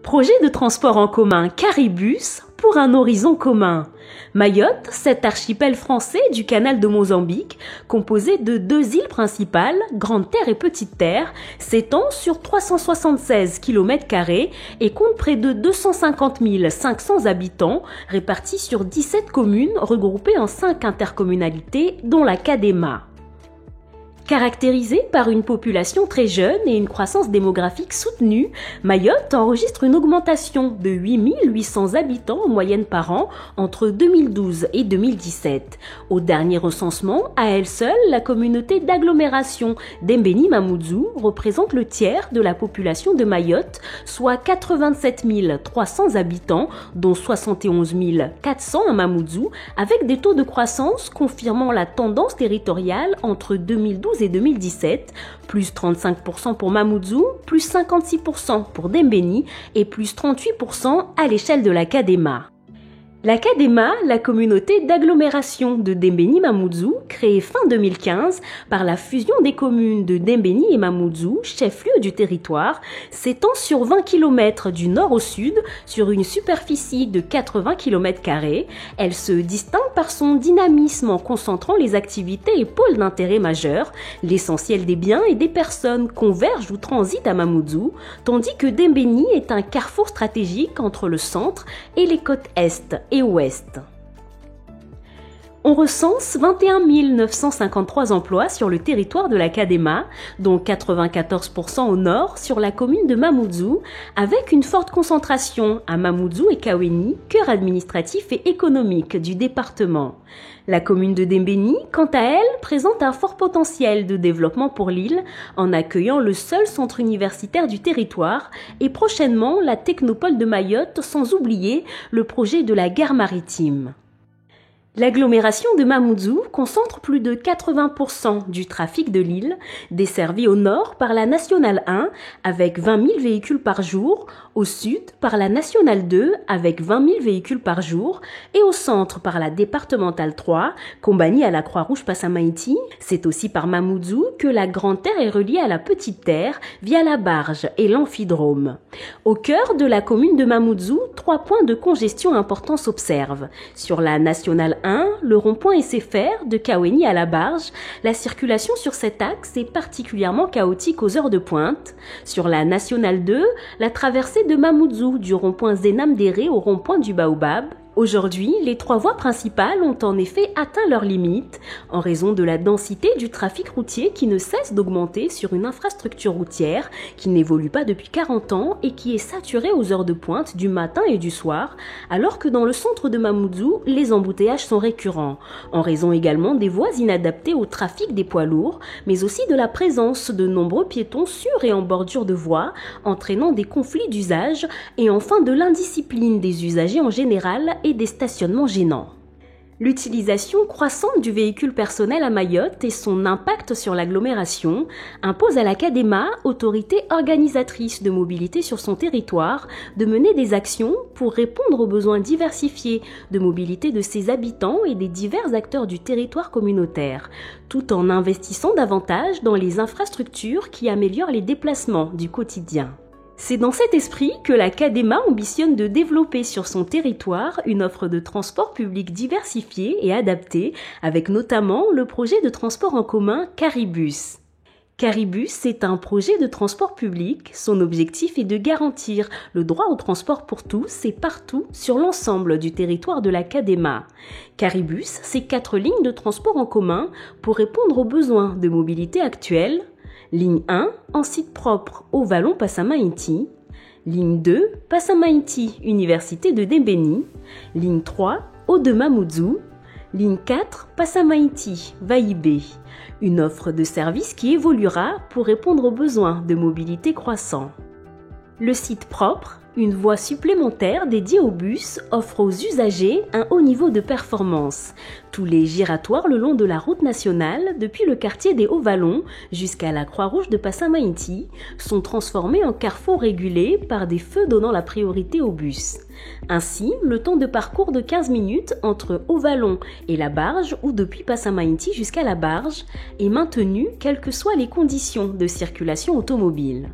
Projet de transport en commun Caribus pour un horizon commun. Mayotte, cet archipel français du canal de Mozambique, composé de 2 îles principales, Grande Terre et Petite Terre, s'étend sur 376 km² et compte près de 250 500 habitants, répartis sur 17 communes regroupées en 5 intercommunalités, dont la Cadema. Caractérisée par une population très jeune et une croissance démographique soutenue, Mayotte enregistre une augmentation de 8 800 habitants en moyenne par an entre 2012 et 2017. Au dernier recensement, à elle seule, la communauté d'agglomération d'Embeni Mamoudzou représente le tiers de la population de Mayotte, soit 87 300 habitants, dont 71 400 à Mamoudzou, avec des taux de croissance confirmant la tendance territoriale entre 2012 et 2017, plus 35% pour Mamoudzou, plus 56% pour Dembeni et plus 38% à l'échelle de la Cadema. La Cadema, la communauté d'agglomération de Dembeni Mamoudzou, créée fin 2015 par la fusion des communes de Dembeni et Mamoudzou, chef-lieu du territoire, s'étend sur 20 km du nord au sud sur une superficie de 80 km². Elle se distingue par son dynamisme en concentrant les activités et pôles d'intérêt majeurs. L'essentiel des biens et des personnes convergent ou transitent à Mamoudzou, tandis que Dembeni est un carrefour stratégique entre le centre et les côtes est et ouest. On recense 21 953 emplois sur le territoire de la Cadema, dont 94% au nord sur la commune de Mamoudzou, avec une forte concentration à Mamoudzou et Kaweni, cœur administratif et économique du département. La commune de Dembeni, quant à elle, présente un fort potentiel de développement pour l'île en accueillant le seul centre universitaire du territoire et prochainement la technopole de Mayotte, sans oublier le projet de la gare maritime. L'agglomération de Mamoudzou concentre plus de 80% du trafic de l'île, desservie au nord par la Nationale 1 avec 20 000 véhicules par jour, au sud par la Nationale 2 avec 20 000 véhicules par jour et au centre par la départementale 3, Kombani à la Croix-Rouge Passamaïti. C'est aussi par Mamoudzou que la Grande Terre est reliée à la Petite Terre via la barge et l'amphidrome. Au cœur de la commune de Mamoudzou, 3 points de congestion importants s'observent. Sur la Nationale 1, le rond-point SFR de Kaweni à la barge, la circulation sur cet axe est particulièrement chaotique aux heures de pointe. Sur la Nationale 2, la traversée de Mamoudzou du rond-point Zenam-Déré au rond-point du Baobab. Aujourd'hui, les 3 voies principales ont en effet atteint leurs limites en raison de la densité du trafic routier qui ne cesse d'augmenter sur une infrastructure routière qui n'évolue pas depuis 40 ans et qui est saturée aux heures de pointe du matin et du soir, alors que dans le centre de Mamoudzou, les embouteillages sont récurrents, en raison également des voies inadaptées au trafic des poids lourds, mais aussi de la présence de nombreux piétons sur et en bordure de voies, entraînant des conflits d'usage et enfin de l'indiscipline des usagers en général et des stationnements gênants. L'utilisation croissante du véhicule personnel à Mayotte et son impact sur l'agglomération imposent à la Cadema, autorité organisatrice de mobilité sur son territoire, de mener des actions pour répondre aux besoins diversifiés de mobilité de ses habitants et des divers acteurs du territoire communautaire, tout en investissant davantage dans les infrastructures qui améliorent les déplacements du quotidien. C'est dans cet esprit que la Cadema ambitionne de développer sur son territoire une offre de transport public diversifiée et adaptée, avec notamment le projet de transport en commun Caribus. Caribus est un projet de transport public. Son objectif est de garantir le droit au transport pour tous et partout sur l'ensemble du territoire de la Cadema. Caribus, c'est 4 lignes de transport en commun pour répondre aux besoins de mobilité actuels. Ligne 1, en site propre au Vallon Passamaïti. Ligne 2, Passamaïti, Université de Dembeni. Ligne 3, Haut de Mamoudzou. Ligne 4, Passamaïti, Vaïbé. Une offre de service qui évoluera pour répondre aux besoins de mobilité croissants. Le site propre, une voie supplémentaire dédiée aux bus, offre aux usagers un haut niveau de performance. Tous les giratoires le long de la route nationale, depuis le quartier des Hauts-Vallons jusqu'à la Croix-Rouge de Passamaïti, sont transformés en carrefours régulés par des feux donnant la priorité aux bus. Ainsi, le temps de parcours de 15 minutes entre Hauts-Vallons et la barge ou depuis Passamaïti jusqu'à la barge est maintenu quelles que soient les conditions de circulation automobile.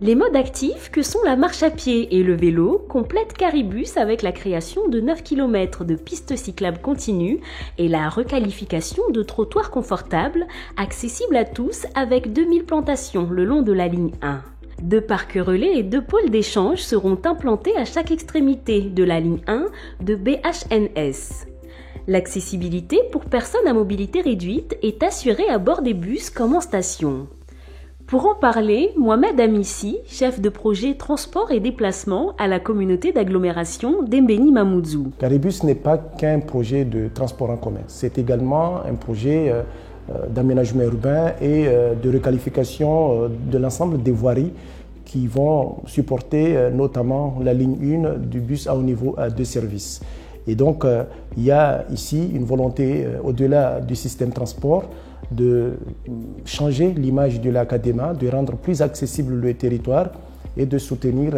Les modes actifs que sont la marche à pied et le vélo complètent Caribus avec la création de 9 km de pistes cyclables continues et la requalification de trottoirs confortables, accessibles à tous avec 2000 plantations le long de la ligne 1. 2 parcs relais et 2 pôles d'échange seront implantés à chaque extrémité de la ligne 1 de BHNS. L'accessibilité pour personnes à mobilité réduite est assurée à bord des bus comme en station. Pour en parler, Mohamed Amissi, chef de projet transport et déplacement à la communauté d'agglomération d'Embeni Mamoudzou. Caribus n'est pas qu'un projet de transport en commun, c'est également un projet d'aménagement urbain et de requalification de l'ensemble des voiries qui vont supporter notamment la ligne 1 du bus à haut niveau de service. Et donc, il y a ici une volonté, au-delà du système transport, de changer l'image de l'Académa, de rendre plus accessible le territoire et de soutenir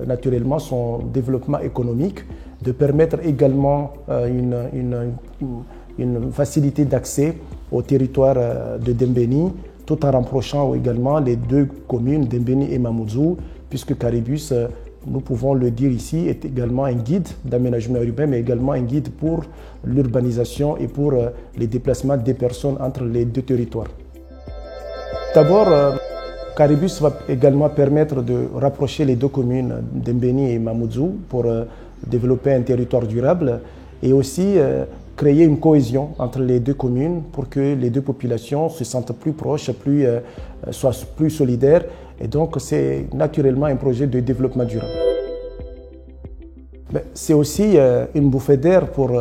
naturellement son développement économique, de permettre également une facilité d'accès au territoire de Dembeni, tout en rapprochant également les 2 communes d'Embeni et Mamoudzou, puisque Caribus, nous pouvons le dire ici, est également un guide d'aménagement urbain, mais également un guide pour l'urbanisation et pour les déplacements des personnes entre les 2 territoires. D'abord, Caribus va également permettre de rapprocher les 2 communes d'Embeni et Mamoudzou pour développer un territoire durable et aussi créer une cohésion entre les 2 communes pour que les 2 populations se sentent plus proches, soient plus solidaires. Et donc, c'est naturellement un projet de développement durable. C'est aussi une bouffée d'air pour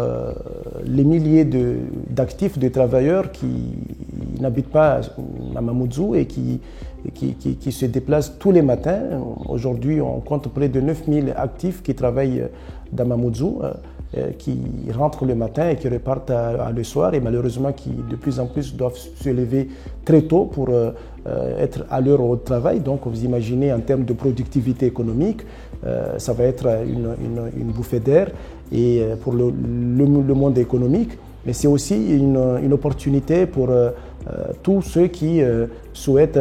les milliers d'actifs, de travailleurs qui n'habitent pas à Mamoudzou et qui se déplacent tous les matins. Aujourd'hui, on compte près de 9000 actifs qui travaillent dans Mamoudzou, qui rentrent le matin et qui repartent le soir, et malheureusement qui de plus en plus doivent se lever très tôt pour être à l'heure au travail. Donc vous imaginez en termes de productivité économique, ça va être une bouffée d'air et pour le monde économique, mais c'est aussi une opportunité pour tous ceux qui souhaitent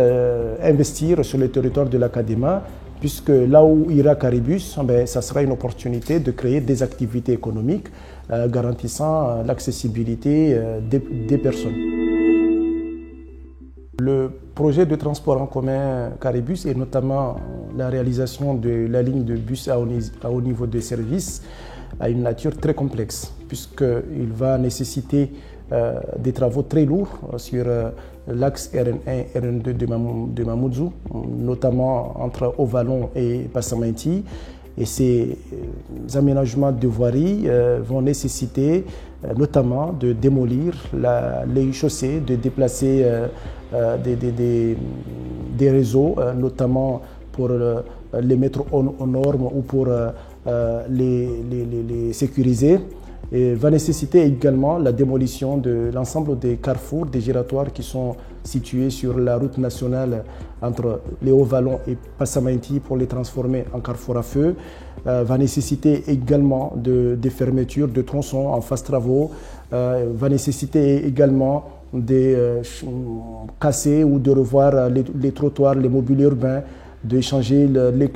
investir sur le territoire de l'Académa, puisque là où ira Caribus, ça sera une opportunité de créer des activités économiques garantissant l'accessibilité des personnes. Le projet de transport en commun Caribus et notamment la réalisation de la ligne de bus à haut niveau de service a une nature très complexe, puisqu'il va nécessiter des travaux très lourds sur l'axe RN1 et RN2 de Mamoudzou, notamment entre Ovalon et Passamenti. Et ces aménagements de voirie vont nécessiter notamment de démolir les chaussées, de déplacer des réseaux, notamment pour les mettre aux normes ou pour les sécuriser. Et va nécessiter également la démolition de l'ensemble des carrefours, des giratoires qui sont situés sur la route nationale entre les Hauts-Vallons et Passamenti pour les transformer en carrefour à feu. Va nécessiter également des fermetures de tronçons en phase travaux. Va nécessiter également de casser ou de revoir les trottoirs, les mobiliers urbains, de changer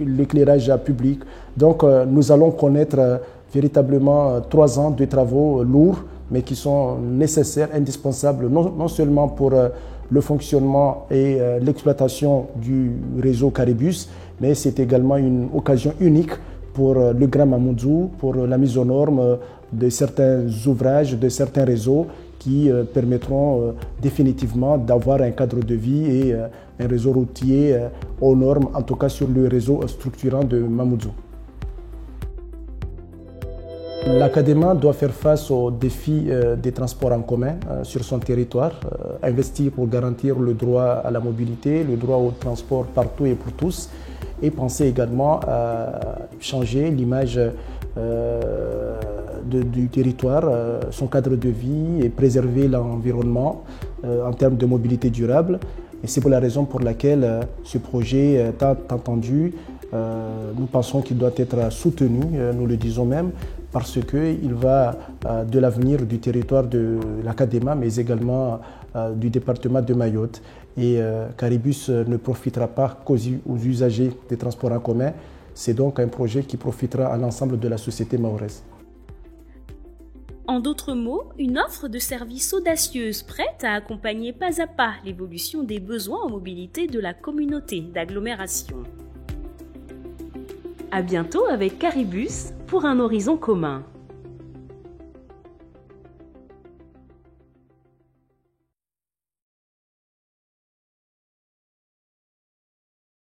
l'éclairage public. Donc nous allons connaître véritablement 3 ans de travaux lourds, mais qui sont nécessaires, indispensables, non seulement pour le fonctionnement et l'exploitation du réseau Caribus, mais c'est également une occasion unique pour le Grand Mamoudzou, pour la mise aux normes de certains ouvrages, de certains réseaux qui permettront définitivement d'avoir un cadre de vie et un réseau routier aux normes, en tout cas sur le réseau structurant de Mamoudzou. L'Académa doit faire face aux défis des transports en commun sur son territoire, investir pour garantir le droit à la mobilité, le droit au transport partout et pour tous, et penser également à changer l'image du territoire, son cadre de vie et préserver l'environnement en termes de mobilité durable. Et c'est pour la raison pour laquelle ce projet tant attendu, nous pensons qu'il doit être soutenu, nous le disons même, parce qu'il va de l'avenir du territoire de l'Académa, mais également du département de Mayotte. Et Caribus ne profitera pas qu'aux usagers des transports en commun. C'est donc un projet qui profitera à l'ensemble de la société mahoraise. En d'autres mots, une offre de services audacieuse prête à accompagner pas à pas l'évolution des besoins en mobilité de la communauté d'agglomération. À bientôt avec Caribus pour un horizon commun.